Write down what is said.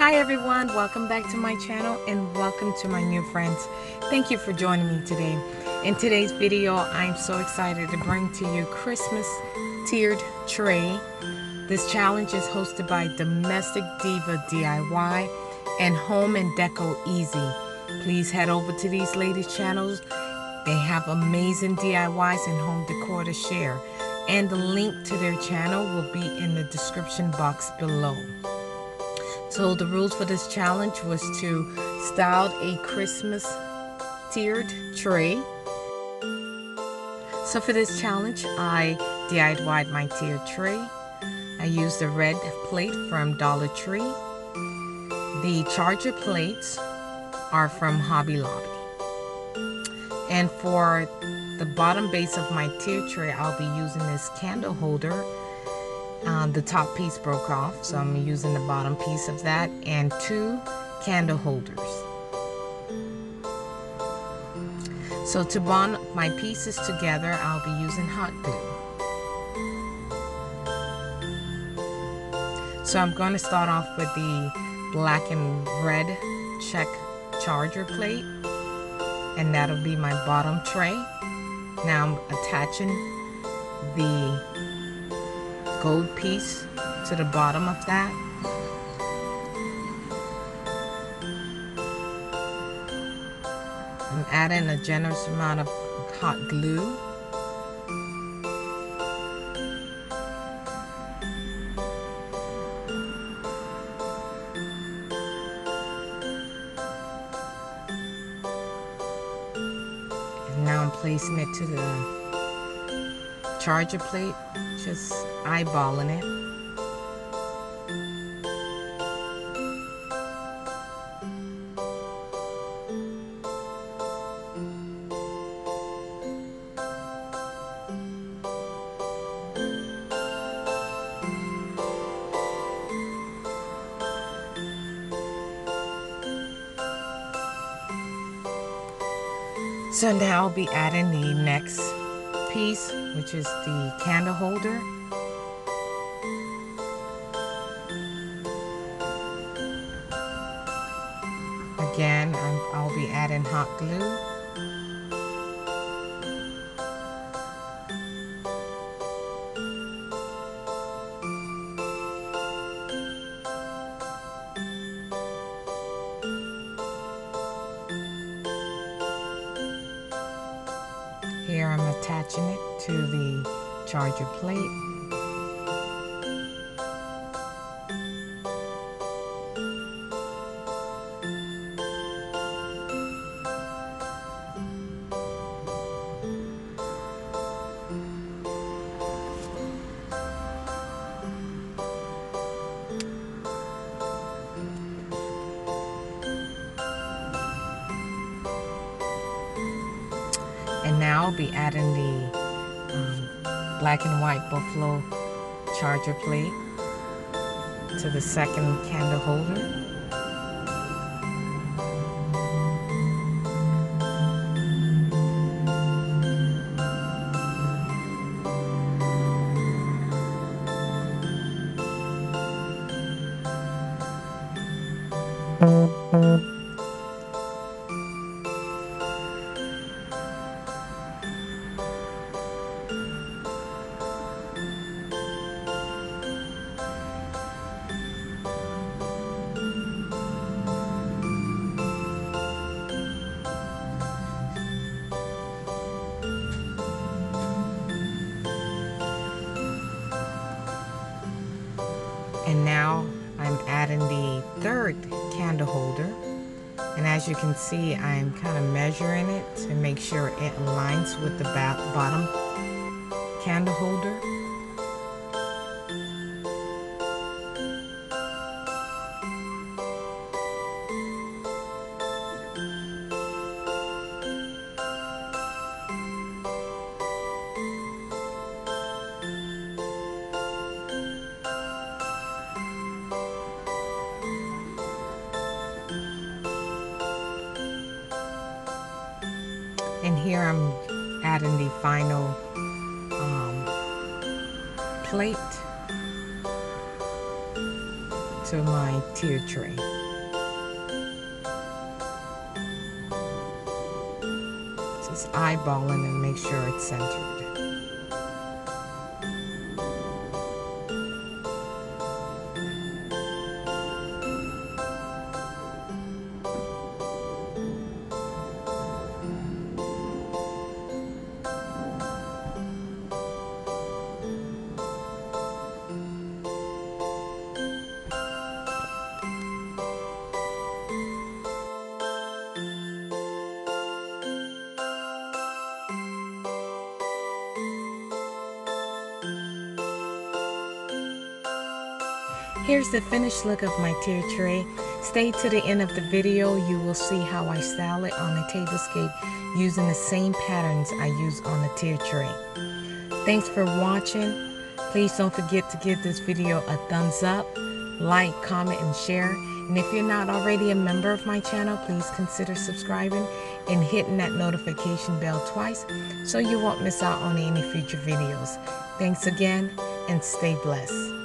Hi everyone, welcome back to my channel and welcome to my new friends. Thank you for joining me today. In today's video, I'm so excited to bring to you Christmas tiered tray. This challenge is hosted by Domestic Diva DIY and Home and Deco Easy. Please head over to these ladies' channels. They have amazing DIYs and home decor to share. And the link to their channel will be in the description box below. So the rules for this challenge was to style a Christmas tiered tray. So for this challenge, I DIY'd my tiered tray. I used a red plate from Dollar Tree. The charger plates are from Hobby Lobby. And for the bottom base of my tiered tray, I'll be using this candle holder. The top piece broke off, so I'm using the bottom piece of that and 2 candle holders. So to bond my pieces together, I'll be using hot glue. So I'm going to start off with the black and red check charger plate, and that'll be my bottom tray. Now I'm attaching the gold piece to the bottom of that. I'm adding a generous amount of hot glue. And now I'm placing it to the charger plate, just eyeballing it. So now I'll be adding the next piece, which is the candle holder. Again, I'll be adding hot glue. Here I'm attaching it to the charger plate. And now I'll be adding the black and white buffalo charger plate to the second candle holder. And now I'm adding the third candle holder. And as you can see, I'm kind of measuring it to make sure it aligns with the bottom candle holder. And here I'm adding the final plate to my tiered tray. Just eyeballing and make sure it's centered. Here's the finished look of my tiered tray. Stay to the end of the video. You will see how I style it on the tablescape using the same patterns I use on the tiered tray. Thanks for watching. Please don't forget to give this video a thumbs up, like, comment, and share. And if you're not already a member of my channel, please consider subscribing and hitting that notification bell twice so you won't miss out on any future videos. Thanks again and stay blessed.